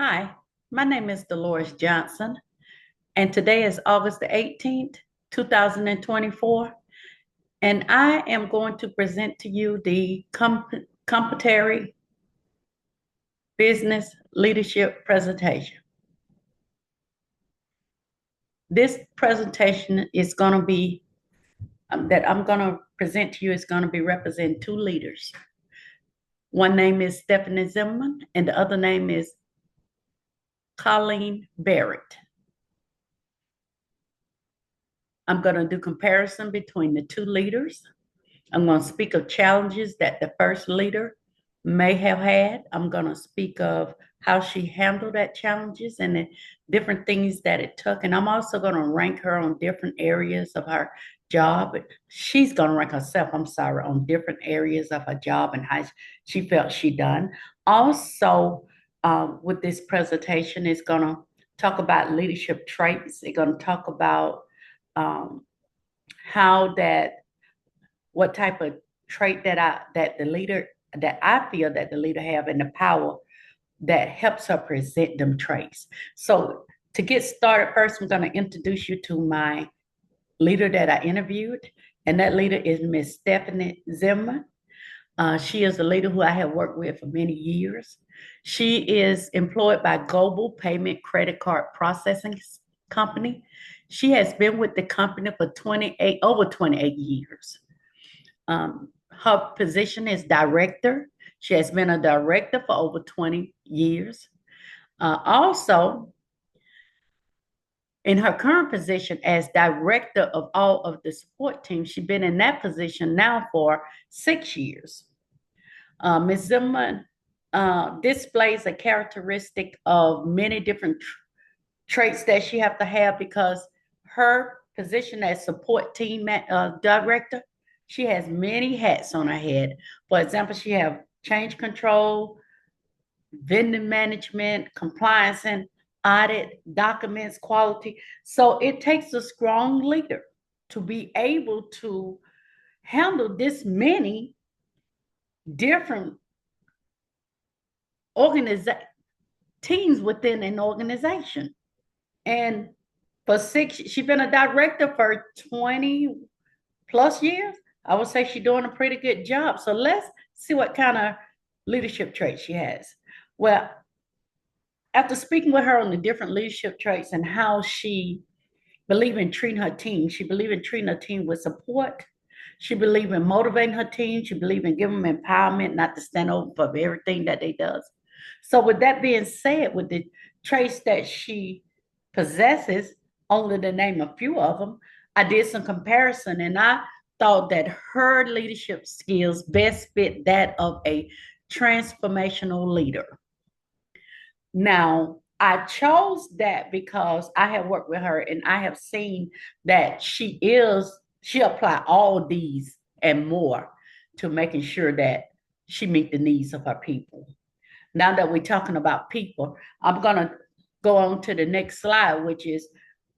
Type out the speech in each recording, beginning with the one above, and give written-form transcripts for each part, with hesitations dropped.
Hi, my name is Dolores Johnson, and today is August the 18th, 2024, and I am going to present to you the complementary business leadership presentation. This presentation is going to be, that I'm going to present to you is going to be representing two leaders. One name is Stephanie Zimmerman, and the other name is Colleen Barrett. I'm going to do comparison between the two leaders. I'm going to speak of challenges that the first leader may have had. I'm going to speak of how she handled that challenges and the different things that it took. And I'm also going to rank her on different areas of her job. She's going to rank herself, on different areas of her job and how she felt she done. Also, with this presentation, it's going to talk about leadership traits. It's going to talk about what type of trait that I feel that the leader have and the power that helps her present them traits. So to get started, first I'm going to introduce you to my leader that I interviewed, and that leader is Miss Stephanie Zimmerman. She is a leader who I have worked with for many years. She is employed by Global Payment Credit Card Processing Company. She has been with the company for over 28 years. Her position is director. She has been a director for over 20 years. Also, in her current position as director of all of the support teams, she's been in that position now for 6 years. Ms. Zimmerman displays a characteristic of many different traits that she have to have because her position as support team director, she has many hats on her head. For example, she have change control, vendor management, compliance and audit, documents, quality. So it takes a strong leader to be able to handle this many different teams within an organization. And she's been a director for 20 plus years. I would say she's doing a pretty good job. So let's see what kind of leadership traits she has. Well, after speaking with her on the different leadership traits and how she believes in treating her team, she believes in treating her team with support. She believes in motivating her team. She believes in giving them empowerment, not to stand over for everything that they does. So with that being said, with the traits that she possesses, only to name a few of them, I did some comparison and I thought that her leadership skills best fit that of a transformational leader. Now, I chose that because I have worked with her and I have seen that she apply all these and more to making sure that she meet the needs of her people. Now that we're talking about people, I'm going to go on to the next slide, which is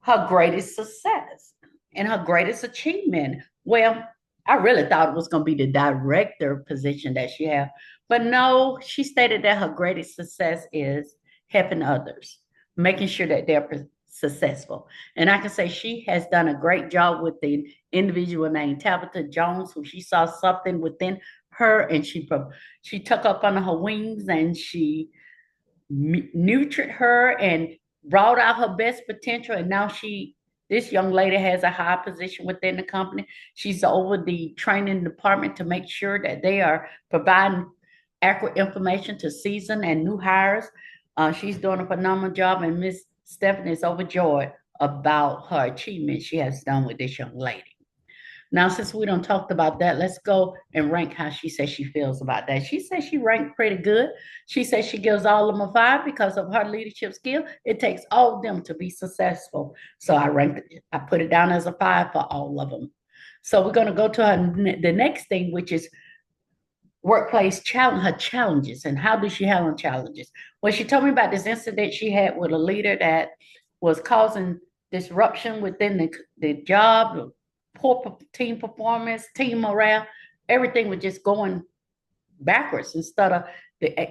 her greatest success and her greatest achievement. Well, I really thought it was going to be the director position that she had, but no, she stated that her greatest success is helping others, making sure that they're successful. And I can say she has done a great job with the individual named Tabitha Jones, who she saw something within her and she took up under her wings and she nurtured her and brought out her best potential. And now this young lady has a high position within the company. She's over the training department to make sure that they are providing accurate information to seasoned and new hires. She's doing a phenomenal job, and Miss Stephanie is overjoyed about her achievement she has done with this young lady. Now, since we don't talked about that, let's go and rank how she says she feels about that. She says she ranked pretty good. She says she gives all of them a 5 because of her leadership skill. It takes all of them to be successful. So I put it down as a 5 for all of them. So we're going to go to the next thing, which is workplace her challenges and how does she handle challenges. Well, she told me about this incident she had with a leader that was causing disruption within the job, poor team performance, team morale. Everything was just going backwards instead of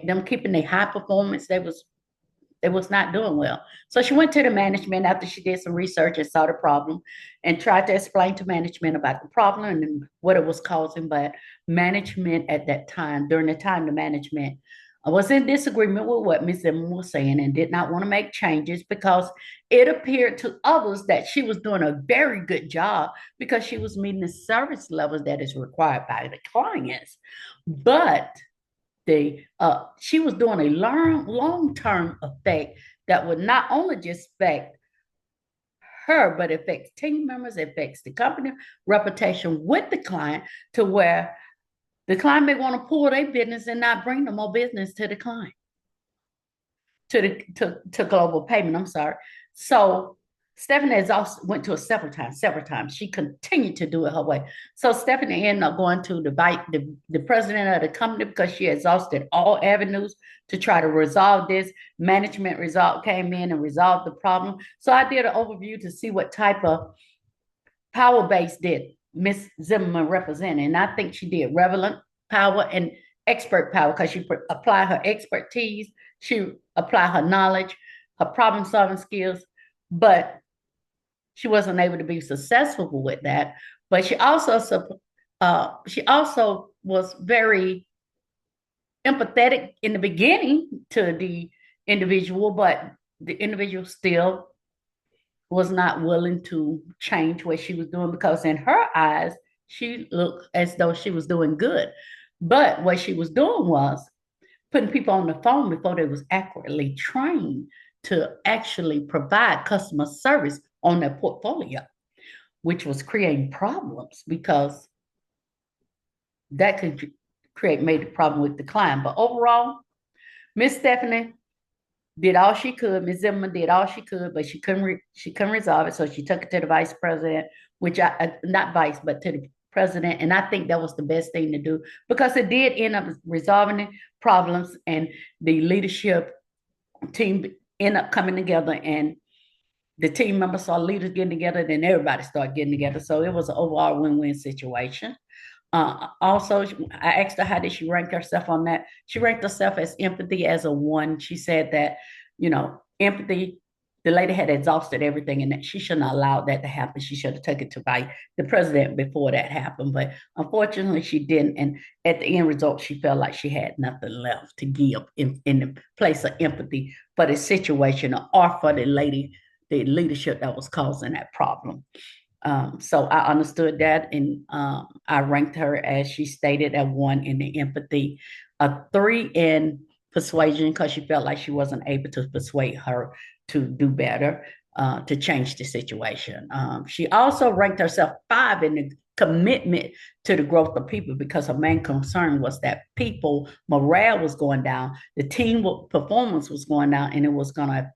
them keeping their high performance. it was not doing well. So she went to the management after she did some research and saw the problem and tried to explain to management about the problem and what it was causing. But management at that time, during the time, the management was in disagreement with what Ms. Zimmerman was saying and did not want to make changes because it appeared to others that she was doing a very good job because she was meeting the service levels that is required by the clients. But she was doing a long-term effect that would not only just affect her, but affects team members, affects the company reputation with the client, to where the client may want to pull their business and not bring no more business to the client, to Global Payment. I'm sorry. So Stephanie has also went to it several times. She continued to do it her way. So Stephanie ended up going to the president of the company because she exhausted all avenues to try to resolve this. Management came in and resolved the problem. So I did an overview to see what type of power base did Ms. Zimmerman represent. And I think she did relevant power and expert power because she applied her expertise, she applied her knowledge, her problem solving skills, but she wasn't able to be successful with that. But she also was very empathetic in the beginning to the individual, but the individual still was not willing to change what she was doing because in her eyes, she looked as though she was doing good. But what she was doing was putting people on the phone before they was accurately trained to actually provide customer service on their portfolio, which was creating problems because that could create major problem with the client. But overall, Miss Stephanie did all she could. Ms. Zimmerman did all she could, but she couldn't resolve it. So she took it to the vice president, which not vice, but to the president. And I think that was the best thing to do because it did end up resolving the problems, and the leadership team ended up coming together, and the team members saw leaders getting together, then everybody started getting together. So it was an overall win-win situation. Also, I asked her how did she rank herself on that. She ranked herself as empathy as a 1. She said that, empathy, the lady had exhausted everything and that she shouldn't have allowed that to happen. She should have taken it to the president before that happened. But unfortunately, she didn't. And at the end result, she felt like she had nothing left to give in the place of empathy for the situation or for the leadership that was causing that problem. So I understood that, and I ranked her, as she stated, at 1 in the empathy, a 3 in persuasion because she felt like she wasn't able to persuade her to do better, to change the situation. She also ranked herself 5 in the commitment to the growth of people because her main concern was that people morale was going down, the team performance was going down, and it was going to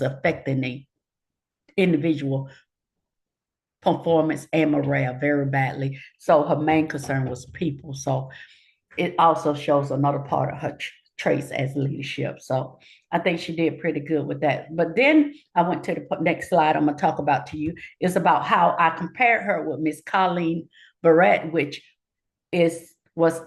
affecting the individual performance and morale very badly. So her main concern was people. So it also shows another part of her traits as leadership. So I think she did pretty good with that. But then I went to the next slide I'm going to talk about to you is about how I compared her with Miss Colleen Barrett, which was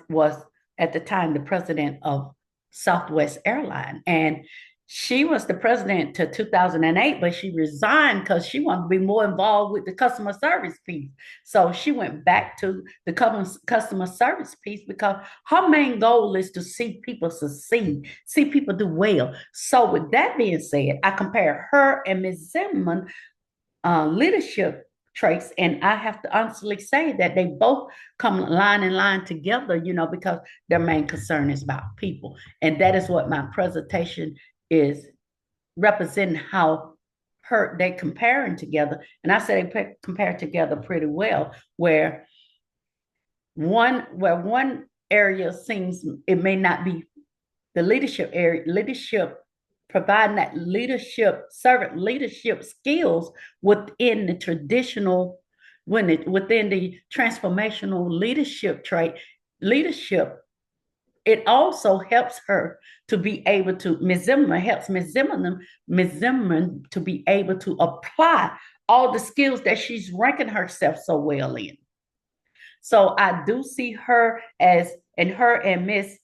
at the time the president of Southwest Airlines. And she was the president to 2008, but she resigned because she wanted to be more involved with the customer service piece. So she went back to the customer service piece because her main goal is to see people succeed, see people do well. So with that being said, I compare her and Ms. Zimmerman leadership traits, and I have to honestly say that they both come line in line together, because their main concern is about people. And that is what my presentation is representing, how they comparing together. And I said they compare together pretty well, where one area seems it may not be the leadership area, providing that servant leadership skills within the traditional, within the transformational leadership trait, it also helps her to be able to, Ms. Zimmerman to be able to apply all the skills that she's ranking herself so well in. So I do see her and Ms.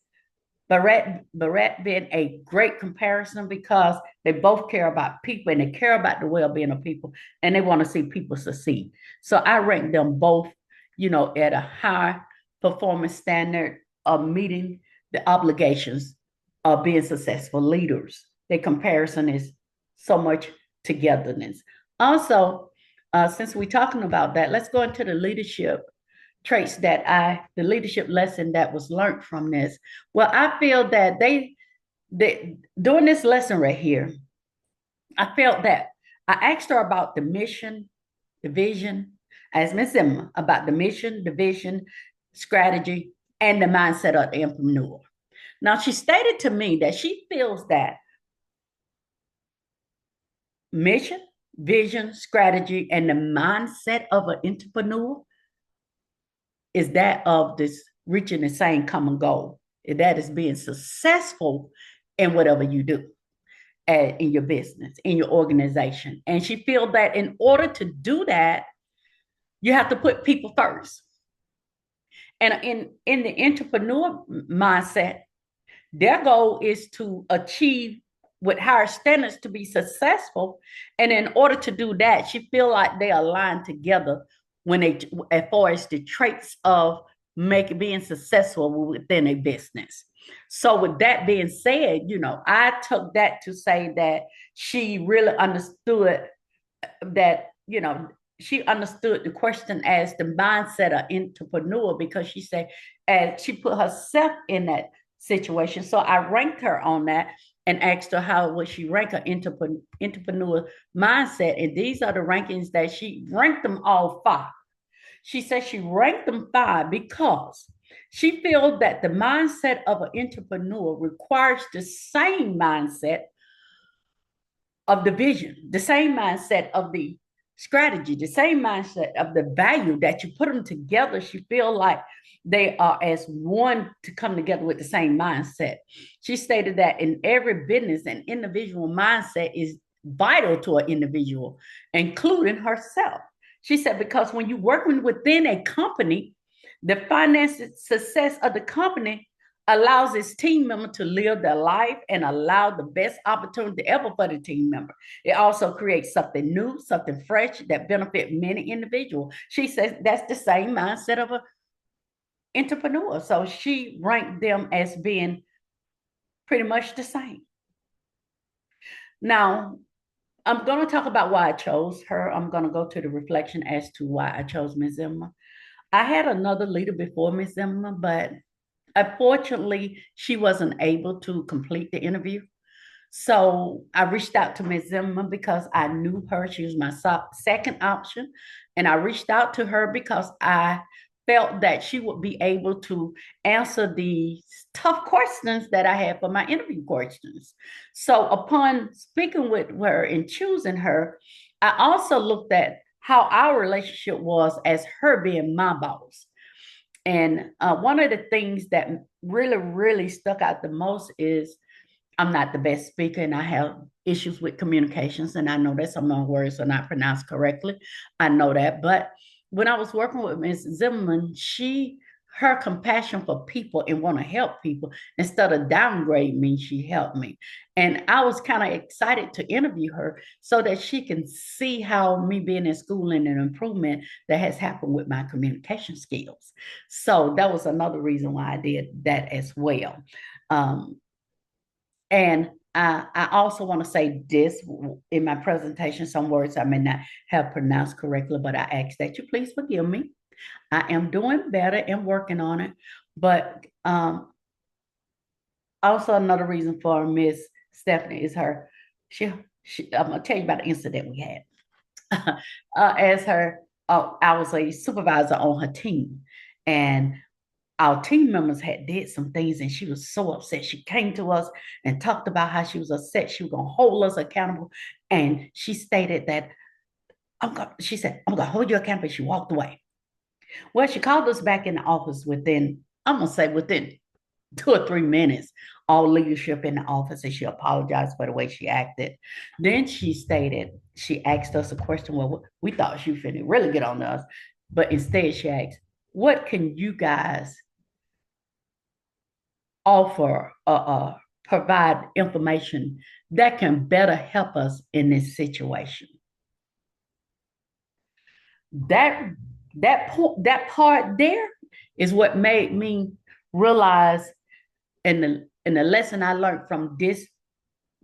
Barrett being a great comparison because they both care about people and they care about the well-being of people and they want to see people succeed. So I rank them both, at a high performance standard of meeting the obligations of being successful leaders. The comparison is so much togetherness. Also, since we're talking about that, let's go into the leadership traits the leadership lesson that was learned from this. Well, I feel that they doing this lesson right here, I felt that I asked her about the mission, the vision. I asked Ms. Emma about the mission, the vision, strategy, and the mindset of the entrepreneur. Now, she stated to me that she feels that mission, vision, strategy, and the mindset of an entrepreneur is that of this reaching the same common goal. That is being successful in whatever you do in your business, in your organization. And she feels that in order to do that, you have to put people first. And in the entrepreneur mindset, their goal is to achieve with higher standards to be successful. And in order to do that, she feel like they align together when they, as far as the traits of being successful within a business. So with that being said, I took that to say that she really understood that, she understood the question as the mindset of entrepreneur because she said, as she put herself in that situation. So I ranked her on that and asked her how would she rank her entrepreneur mindset. And these are the rankings that she ranked them all 5. She said she ranked them 5 because she feels that the mindset of an entrepreneur requires the same mindset of the vision, the same mindset of the strategy, the same mindset of the value that you put them together. She feel like they are as one to come together with the same mindset. She stated that in every business, an individual mindset is vital to an individual, including herself. She said, because when you're working within a company, the financial success of the company allows its team member to live their life and allow the best opportunity ever for the team member. It also creates something new, something fresh that benefit many individuals. She says that's the same mindset of an entrepreneur. So she ranked them as being pretty much the same. Now, I'm going to talk about why I chose her. I'm going to go to the reflection as to why I chose Ms. Emma. I had another leader before Ms. Emma, but unfortunately, she wasn't able to complete the interview. So I reached out to Ms. Zimmerman because I knew her. She was my second option. And I reached out to her because I felt that she would be able to answer the tough questions that I had for my interview questions. So upon speaking with her and choosing her, I also looked at how our relationship was as her being my boss. And one of the things that really, really stuck out the most is I'm not the best speaker and I have issues with communications. And I know that some of my words are not pronounced correctly. I know that. But when I was working with Ms. Zimmerman, her compassion for people and want to help people instead of downgrade me, she helped me. And I was kind of excited to interview her so that she can see how me being in school and an improvement that has happened with my communication skills. So that was another reason why I did that as well. And I also want to say this in my presentation, some words I may not have pronounced correctly, but I ask that you please forgive me. I am doing better and working on it. But also another reason for Miss Stephanie is her, I'm going to tell you about the incident we had. I was a supervisor on her team. And our team members had did some things and she was so upset. She came to us and talked about how she was upset. She was going to hold us accountable. And she stated that, she said, I'm going to hold you accountable. She walked away. Well, she called us back in the office within 2 or 3 minutes, all leadership in the office, and she apologized for the way she acted. Then she asked us a question. Well, we thought she was finna really get on us, but instead she asked, what can you guys offer, provide information that can better help us in this situation. That part there is what made me realize, in the lesson I learned from this,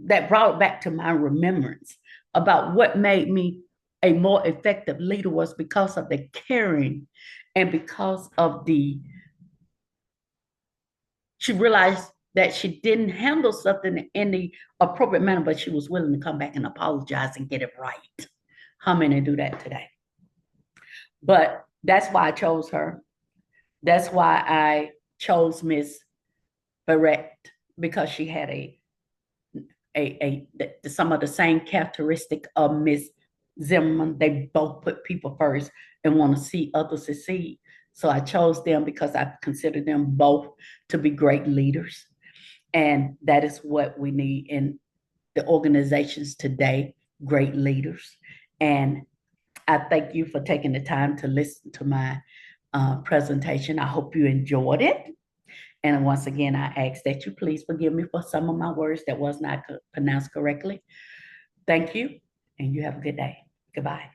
that brought back to my remembrance about what made me a more effective leader, was because of the caring and because of she realized that she didn't handle something in the appropriate manner, but she was willing to come back and apologize and get it right. How many do that today? But that's why I chose her. That's why I chose Miss Barrett, because she had some of the same characteristic of Miss Zimmerman. They both put people first and want to see others succeed. So I chose them because I consider them both to be great leaders. And that is what we need in the organizations today, great leaders. And I thank you for taking the time to listen to my presentation. I hope you enjoyed it. And once again, I ask that you please forgive me for some of my words that was not pronounced correctly. Thank you, and you have a good day. Goodbye.